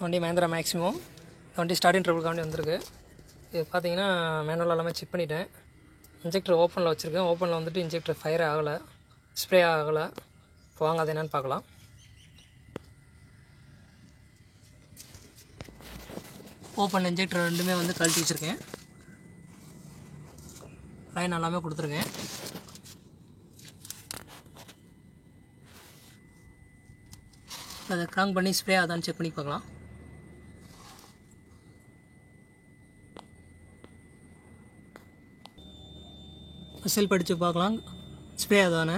வண்டி மஹேந்திரா மேக்ஸிமம் வண்டி starting trouble வண்டி வந்திருக்கு. இது பார்த்தீங்கன்னா மேனுவல் எல்லாமே செக் பண்ணிட்டேன். இன்ஜெக்டர் ஓப்பனில் வச்சுருக்கேன். ஓப்பனில் வந்துட்டு இன்ஜெக்டர் ஃபயர் ஆகலை, ஸ்ப்ரே ஆகலை. இப்போ வாங்க அது என்னென்னு பார்க்கலாம். ஓப்பன் இன்ஜெக்டர் ரெண்டுமே வந்து கழட்டி வச்சுருக்கேன். லைன் எல்லாமே கொடுத்துருக்கேன். அதை க்ராங்க் பண்ணி ஸ்ப்ரே ஆகுதான்னு செக் பண்ணி பார்க்கலாம். செல்ஃப் அடித்து பார்க்கலாம் ஸ்ப்ரே ஆகுதானே.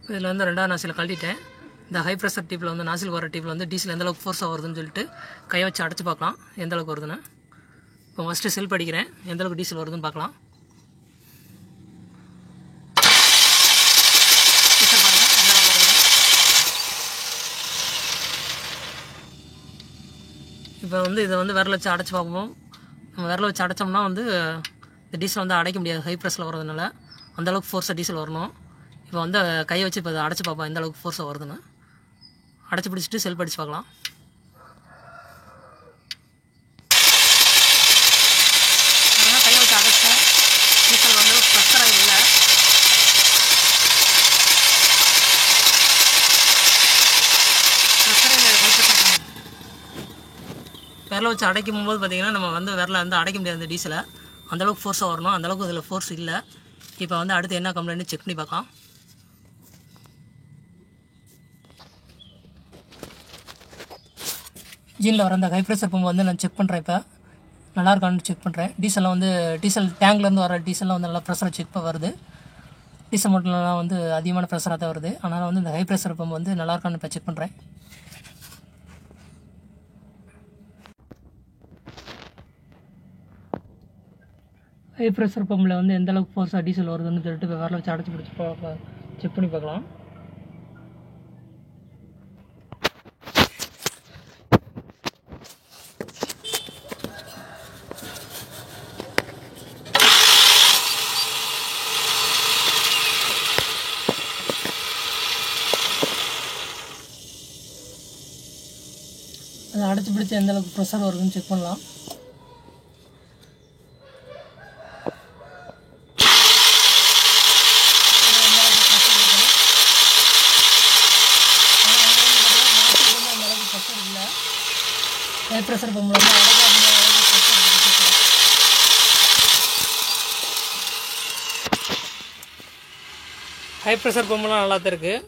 இதில் வந்து ரெண்டாவது நாசில் கழட்டிட்டேன். இந்த ஹை ப்ரெஷர் டியூப்பில் வந்து நாசில் வர டியூப்பில் வந்து டீசல் எந்தளவுக்கு ஃபோர்ஸாக வருதுன்னு சொல்லிட்டு கையை வச்சு அடைச்சி பார்க்கலாம் எந்தளவுக்கு வருதுன்னு. இப்போ ஃபஸ்ட்டு செல்ஃப் அடிக்கிறேன், எந்தளவுக்கு டீசல் வருதுன்னு பார்க்கலாம். இப்போ வந்து இதை வந்து விரல வச்சு அடைச்சி பார்ப்போம். நம்ம விரல வச்சு அடைச்சோம்னா வந்து இந்த டீசல் வந்து அடைக்க முடியாது, ஹை ப்ரெஷரில் வரதுனால. அந்தளவுக்கு ஃபோர்ஸாக டீசல் வரணும். இப்போ வந்து கையை வச்சு இப்போ அதை அடைச்சி பார்ப்போம் எந்த அளவுக்கு ஃபோர்ஸாக வருதுன்னு. அடைச்சி பிடிச்சிட்டு செல்ஃப் அடித்து பார்க்கலாம். கையை வச்சு அடைச்சேன், டீசல் வந்து ப்ரெஷராக இல்லை. விரலை வச்சு அடைக்கும் போது பார்த்திங்கன்னா நம்ம வந்து விரலை வந்து அடைக்க முடியாது இந்த டீசலை. அந்தளவுக்கு ஃபோர்ஸாக வரணும், அந்தளவுக்கு இதில் ஃபோர்ஸ் இல்லை. இப்போ வந்து அடுத்து என்ன கம்ப்ளைண்ட்னு செக் பண்ணி பார்க்கலாம். இன்ஜினில் வர அந்த ஹை ப்ரெஷர் பம்பை வந்து நான் செக் பண்ணுறேன். இப்போ நல்லா இருக்கான்னு செக் பண்ணுறேன். டீசலில் வந்து டீசல் டேங்க்லேருந்து வர டீசல்லாம் வந்து நல்லா ப்ரெஷராக செக் வருது. டீசல் மட்டும்லாம் வந்து அதிகமான ப்ரெஷராக தான் வருது. அதனால் வந்து இந்த ஹை ப்ரெஷர் பம்பு வந்து நல்லா இருக்கான்னு இப்போ செக் பண்ணுறேன். ஹை ப்ரெஷர் பம்பில் வந்து எந்தளவுக்கு ஃபோர்ஸாக டீசல் வருதுன்னு சொல்லிட்டு இப்போ விரல வச்சு அடைச்சி பிடிச்சி செக் பண்ணி பார்க்கலாம். அதை அடைச்சி பிடிச்சி எந்தளவுக்கு ப்ரெஷர் வருதுன்னு செக் பண்ணலாம். ஹை ப்ரெஷர் பம்பில் வந்து ஹை ப்ரெஷர் பம்பெலாம் நல்லா தான் இருக்குது.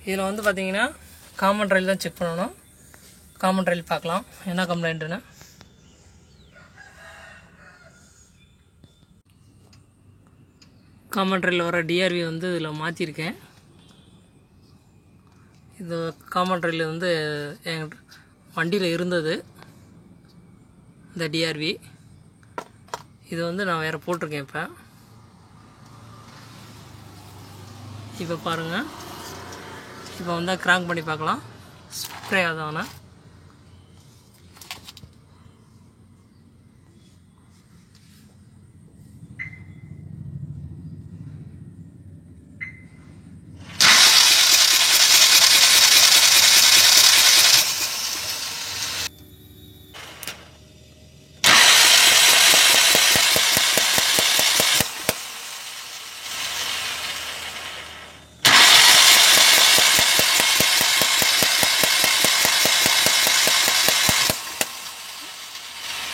இதில் வந்து பார்த்திங்கன்னா காமன் ரயில் தான் செக் பண்ணணும். காமன் ரயில் பார்க்கலாம் என்ன கம்ப்ளைண்ட்டுன்னு. காமன் ரயில் வர டிஆர்வி வந்து இதில் மாற்றிருக்கேன். இது காமன் ரயில் வந்து என் வண்டியில் இருந்தது இந்த டிஆர்வி. இது வந்து நான் வேறு போட்டிருக்கேன். இப்போ பாருங்கள், இப்போ வந்து க்ராங்க் பண்ணி பார்க்கலாம் ஸ்ப்ரே ஆகுதானே.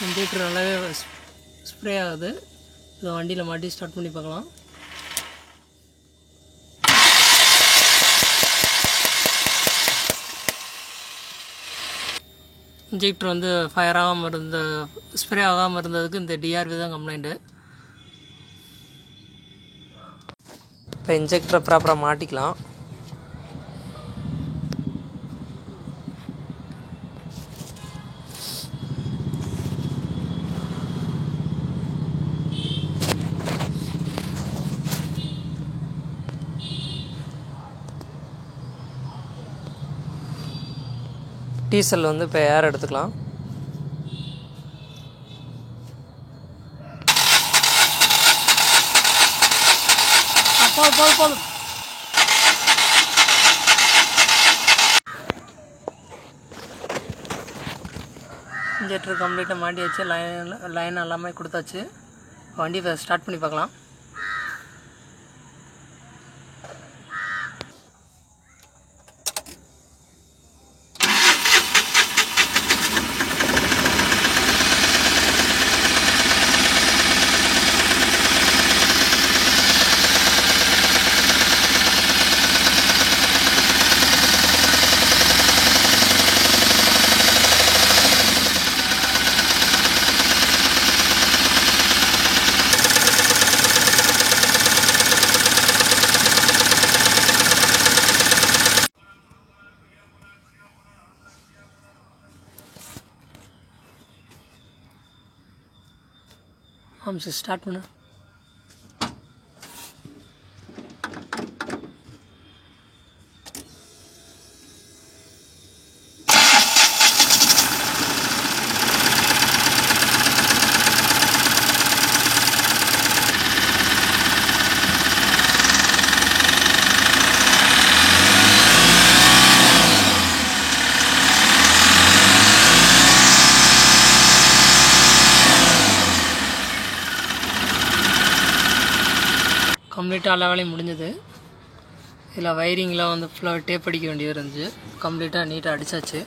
இன்ஜெக்டர் நல்லாவே ஸ்ப்ரே ஆகுது. இதை வண்டியில் மாட்டி ஸ்டார்ட் பண்ணி பார்க்கலாம். இன்ஜெக்டர் வந்து ஃபயர் ஆகாமல் ஸ்ப்ரே ஆகாமல் இருந்ததுக்கு இந்த டிஆர்வி தான் கம்ப்ளைண்ட்டு. இப்போ இன்ஜெக்டரை ப்ராப்பராக மாட்டிக்கலாம். டீ செல் வந்து இப்போ ஏர் எடுத்துக்கலாம். போதும் இன்ஜெக்டர் கம்ப்ளீட்டாக மாட்டியாச்சு. லைன் எல்லாமே கொடுத்தாச்சு. வண்டி இப்போ ஸ்டார்ட் பண்ணி பார்க்கலாம். ஸ்டார்ட் பண்ணு. கம்ப்ளீட்டாக எல்லா வேலையும் முடிஞ்சது. இதில் வயரிங்கில் வந்து ஃபுல்லாக டேப் அடிக்க வேண்டியது இருந்துச்சு. கம்ப்ளீட்டாக நீட்டாக அடித்தாச்சு.